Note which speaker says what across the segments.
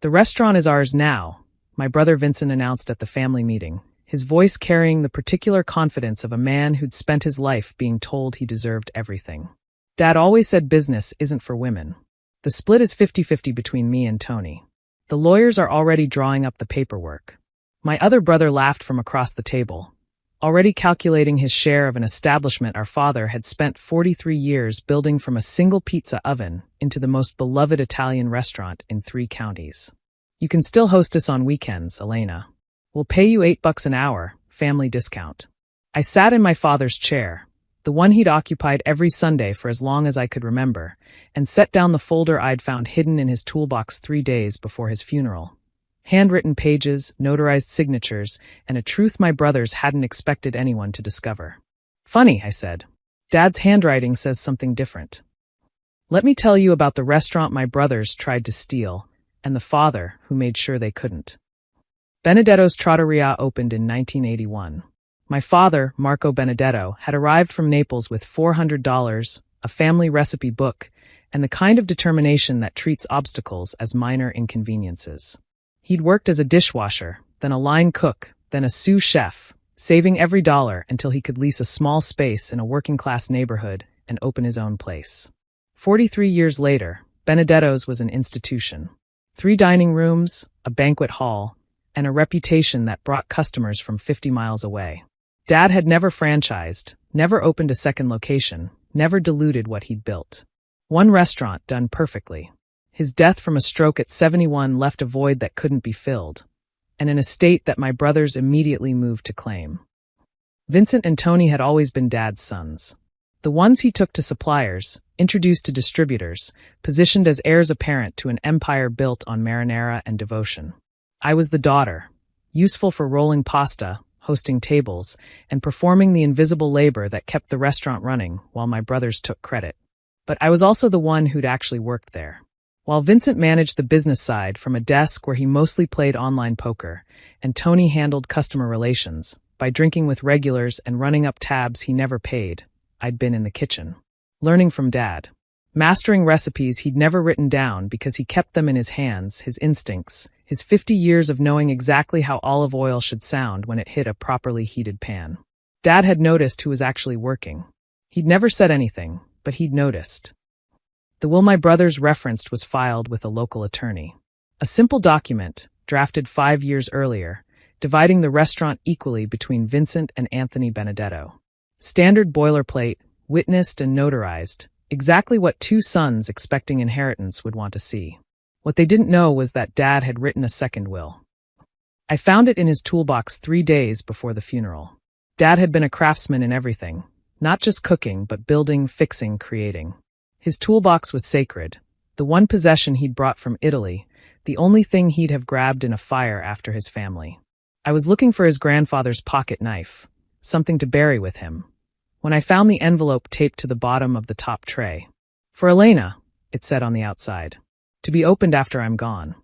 Speaker 1: "The restaurant is ours now," my brother Vincent announced at the family meeting, his voice carrying the particular confidence of a man who'd spent his life being told he deserved everything. "Dad always said business isn't for women. The split is 50-50 between me and Tony. The lawyers are already drawing up the paperwork." My other brother laughed from across the table, already calculating his share of an establishment our father had spent 43 years building from a single pizza oven into the most beloved Italian restaurant in 3 counties. "You can still host us on weekends, Elena. We'll pay you $8 an hour, family discount." I sat in my father's chair, the one he'd occupied every Sunday for as long as I could remember, and set down the folder I'd found hidden in his toolbox 3 days before his funeral. Handwritten pages, notarized signatures, and a truth my brothers hadn't expected anyone to discover. "Funny," I said. "Dad's handwriting says something different. Let me tell you about the restaurant my brothers tried to steal, and the father who made sure they couldn't." Benedetto's Trattoria opened in 1981. My father, Marco Benedetto, had arrived from Naples with $400, a family recipe book, and the kind of determination that treats obstacles as minor inconveniences. He'd worked as a dishwasher, then a line cook, then a sous chef, saving every dollar until he could lease a small space in a working-class neighborhood and open his own place. 43 years later, Benedetto's was an institution. 3 dining rooms, a banquet hall, and a reputation that brought customers from 50 miles away. Dad had never franchised, never opened a second location, never diluted what he'd built. One restaurant done perfectly. His death from a stroke at 71 left a void that couldn't be filled, and an estate that my brothers immediately moved to claim. Vincent and Tony had always been Dad's sons. The ones he took to suppliers, introduced to distributors, positioned as heirs apparent to an empire built on marinara and devotion. I was the daughter, useful for rolling pasta, hosting tables, and performing the invisible labor that kept the restaurant running while my brothers took credit. But I was also the one who'd actually worked there. While Vincent managed the business side from a desk where he mostly played online poker, and Tony handled customer relations, by drinking with regulars and running up tabs he never paid, I'd been in the kitchen, learning from Dad, mastering recipes he'd never written down because he kept them in his hands, his instincts, his 50 years of knowing exactly how olive oil should sound when it hit a properly heated pan. Dad had noticed who was actually working. He'd never said anything, but he'd noticed. The will my brothers referenced was filed with a local attorney. A simple document, drafted 5 years earlier, dividing the restaurant equally between Vincent and Anthony Benedetto. Standard boilerplate, witnessed and notarized, exactly what 2 sons expecting inheritance would want to see. What they didn't know was that Dad had written a second will. I found it in his toolbox 3 days before the funeral. Dad had been a craftsman in everything, not just cooking, but building, fixing, creating. His toolbox was sacred, the one possession he'd brought from Italy, the only thing he'd have grabbed in a fire after his family. I was looking for his grandfather's pocket knife, something to bury with him, when I found the envelope taped to the bottom of the top tray. "For Elena," it said on the outside, "to be opened after I'm gone."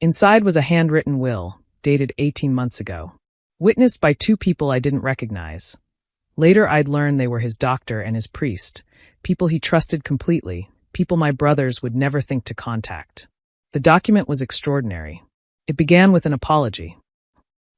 Speaker 1: Inside was a handwritten will, dated 18 months ago, witnessed by 2 people I didn't recognize. Later I'd learn they were his doctor and his priest, people he trusted completely, people my brothers would never think to contact. The document was extraordinary. It began with an apology.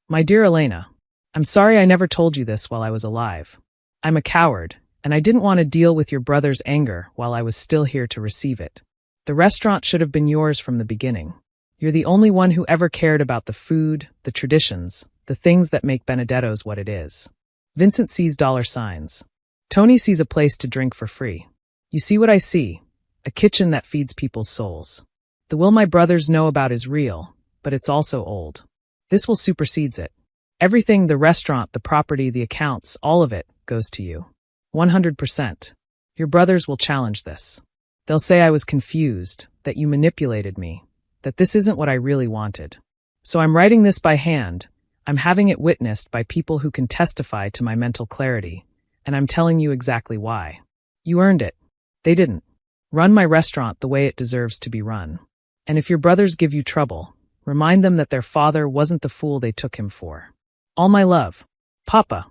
Speaker 1: "My dear Elena, I'm sorry I never told you this while I was alive. I'm a coward, and I didn't want to deal with your brother's anger while I was still here to receive it. The restaurant should have been yours from the beginning. You're the only one who ever cared about the food, the traditions, the things that make Benedetto's what it is." Vincent sees $signs. Tony sees a place to drink for free. You see what I see? A kitchen that feeds people's souls. The will my brothers know about is real, but it's also old. This will supersedes it. Everything, the restaurant, the property, the accounts, all of it, goes to you. 100%. Your brothers will challenge this. They'll say I was confused, that you manipulated me, that this isn't what I really wanted. So I'm writing this by hand. I'm having it witnessed by people who can testify to my mental clarity, and I'm telling you exactly why. You earned it. They didn't. Run my restaurant the way it deserves to be run. And if your brothers give you trouble, remind them that their father wasn't the fool they took him for. All my love. Papa.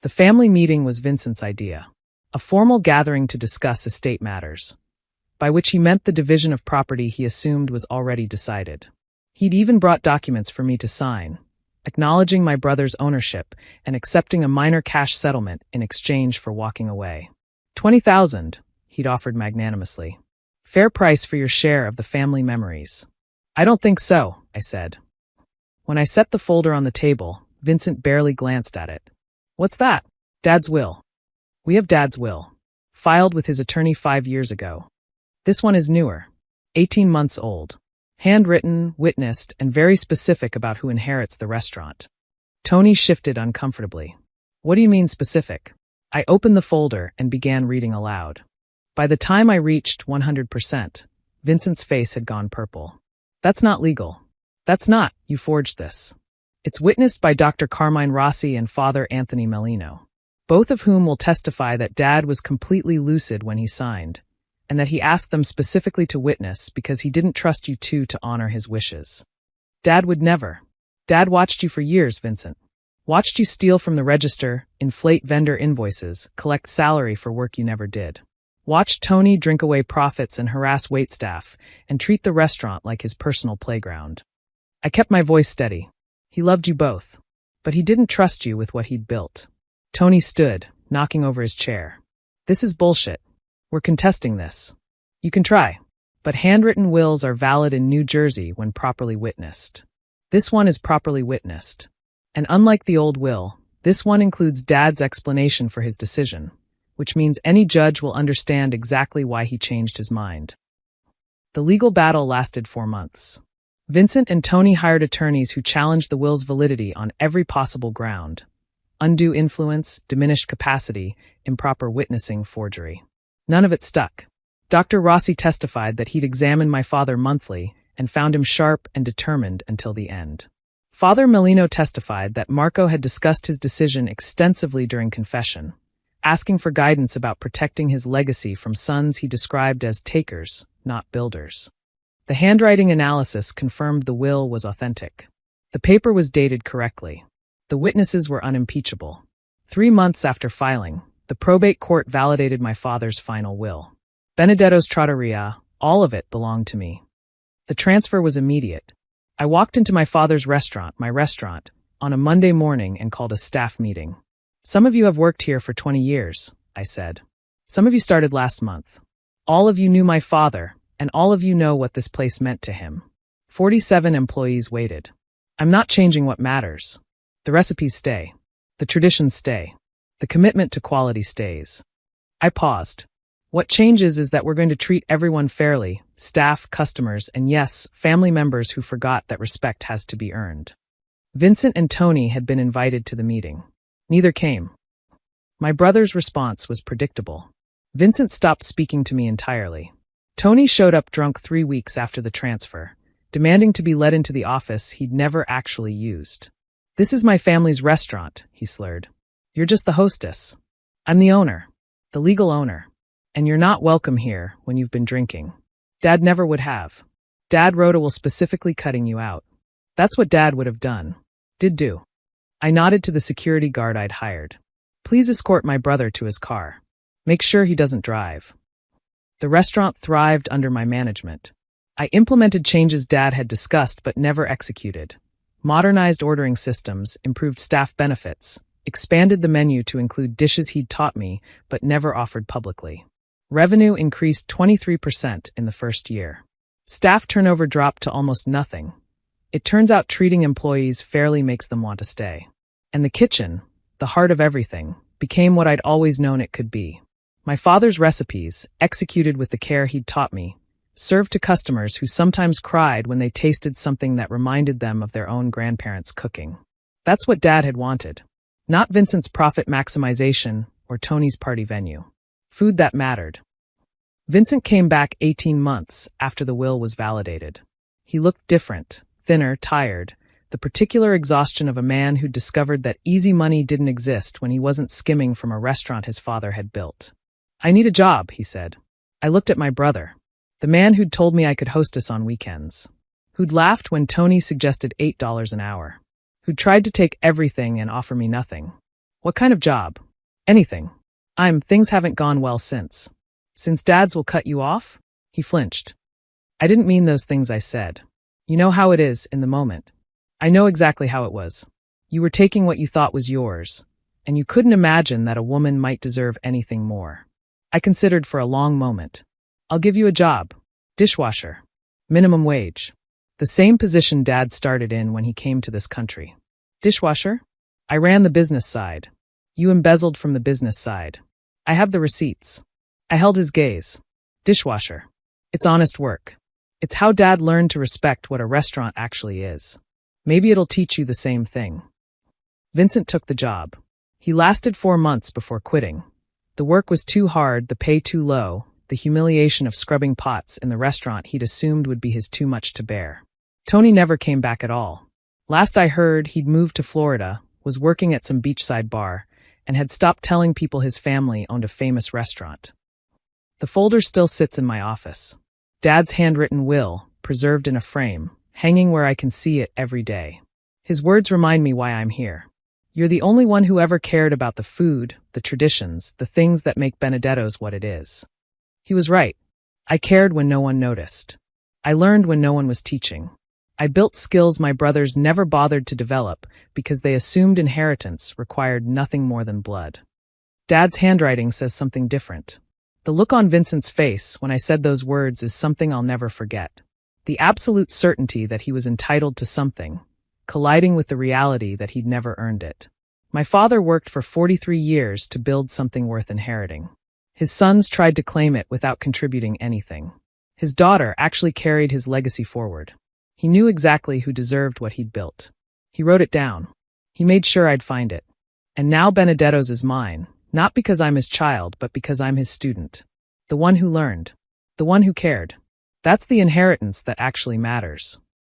Speaker 1: The family meeting was Vincent's idea. A formal gathering to discuss estate matters. by which he meant the division of property he assumed was already decided. He'd even brought documents for me to sign, acknowledging my brother's ownership and accepting a minor cash settlement in exchange for walking away. 20,000, he'd offered magnanimously. Fair price for your share of the family memories. I don't think so, I said. When I set the folder on the table, Vincent barely glanced at it. What's that? Dad's will. We have Dad's will, filed with his attorney 5 years ago. This one is newer, 18 months old. Handwritten, witnessed, and very specific about who inherits the restaurant. Tony shifted uncomfortably. What do you mean specific? I opened the folder and began reading aloud. By the time I reached 100%, Vincent's face had gone purple. That's not legal. That's not, you forged this. It's witnessed by Dr. Carmine Rossi and Father Anthony Melino, both of whom will testify that Dad was completely lucid when he signed, and that he asked them specifically to witness because he didn't trust you two to honor his wishes. Dad would never. Dad watched you for years, Vincent. Watched you steal from the register, inflate vendor invoices, collect salary for work you never did. Watched Tony drink away profits and harass waitstaff, and treat the restaurant like his personal playground. I kept my voice steady. He loved you both, but he didn't trust you with what he'd built. Tony stood, knocking over his chair. This is bullshit. We're contesting this. You can try, but handwritten wills are valid in New Jersey when properly witnessed. This one is properly witnessed. And unlike the old will, this one includes Dad's explanation for his decision, which means any judge will understand exactly why he changed his mind. The legal battle lasted 4 months. Vincent and Tony hired attorneys who challenged the will's validity on every possible ground: undue influence, diminished capacity, improper witnessing, forgery. None of it stuck. Dr. Rossi testified that he'd examined my father monthly and found him sharp and determined until the end. Father Melino testified that Marco had discussed his decision extensively during confession, asking for guidance about protecting his legacy from sons he described as takers, not builders. The handwriting analysis confirmed the will was authentic. The paper was dated correctly. The witnesses were unimpeachable. 3 months after filing, the probate court validated my father's final will. Benedetto's Trattoria, all of it belonged to me. The transfer was immediate. I walked into my father's restaurant, on a Monday morning and called a staff meeting. Some of you have worked here for 20 years, I said. Some of you started last month. All of you knew my father, and all of you know what this place meant to him. 47 employees waited. I'm not changing what matters. The recipes stay. The traditions stay. The commitment to quality stays. I paused. What changes is that we're going to treat everyone fairly, staff, customers, and yes, family members who forgot that respect has to be earned. Vincent and Tony had been invited to the meeting. Neither came. My brother's response was predictable. Vincent stopped speaking to me entirely. Tony showed up drunk 3 weeks after the transfer, demanding to be let into the office he'd never actually used. This is my family's restaurant, he slurred. You're just the hostess. I'm the owner, the legal owner, and you're not welcome here when you've been drinking. Dad never would have. Dad Rhoda will specifically cutting you out. That's what Dad would have done. Did do. I nodded to the security guard I'd hired. Please escort my brother to his car. Make sure he doesn't drive. The restaurant thrived under my management. I implemented changes Dad had discussed but never executed. Modernized ordering systems, improved staff benefits, expanded the menu to include dishes he'd taught me but never offered publicly. Revenue increased 23% in the first year. Staff turnover dropped to almost nothing. It turns out treating employees fairly makes them want to stay. And the kitchen, the heart of everything, became what I'd always known it could be. My father's recipes, executed with the care he'd taught me, served to customers who sometimes cried when they tasted something that reminded them of their own grandparents' cooking. That's what Dad had wanted. Not Vincent's profit maximization or Tony's party venue. Food that mattered. Vincent came back 18 months after the will was validated. He looked different, thinner, tired, the particular exhaustion of a man who'd discovered that easy money didn't exist when he wasn't skimming from a restaurant his father had built. I need a job, he said. I looked at my brother, the man who'd told me I could hostess on weekends, who'd laughed when Tony suggested $8 an hour, who'd tried to take everything and offer me nothing. What kind of job? Anything. Things haven't gone well since. Since Dad's will cut you off? He flinched. I didn't mean those things I said. You know how it is in the moment. I know exactly how it was. You were taking what you thought was yours, and you couldn't imagine that a woman might deserve anything more. I considered for a long moment. I'll give you a job. Dishwasher. Minimum wage. The same position Dad started in when he came to this country. Dishwasher? I ran the business side. You embezzled from the business side. I have the receipts. I held his gaze. Dishwasher. It's honest work. It's how Dad learned to respect what a restaurant actually is. Maybe it'll teach you the same thing. Vincent took the job. He lasted 4 months before quitting. The work was too hard, the pay too low, the humiliation of scrubbing pots in the restaurant he'd assumed would be his too much to bear. Tony never came back at all. Last I heard, he'd moved to Florida, was working at some beachside bar, and had stopped telling people his family owned a famous restaurant. The folder still sits in my office. Dad's handwritten will, preserved in a frame, hanging where I can see it every day. His words remind me why I'm here. You're the only one who ever cared about the food, the traditions, the things that make Benedetto's what it is. He was right. I cared when no one noticed. I learned when no one was teaching. I built skills my brothers never bothered to develop because they assumed inheritance required nothing more than blood. Dad's handwriting says something different. The look on Vincent's face when I said those words is something I'll never forget. The absolute certainty that he was entitled to something, colliding with the reality that he'd never earned it. My father worked for 43 years to build something worth inheriting. His sons tried to claim it without contributing anything. His daughter actually carried his legacy forward. He knew exactly who deserved what he'd built. He wrote it down. He made sure I'd find it. And now Benedetto's is mine, not because I'm his child, but because I'm his student. The one who learned. The one who cared. That's the inheritance that actually matters.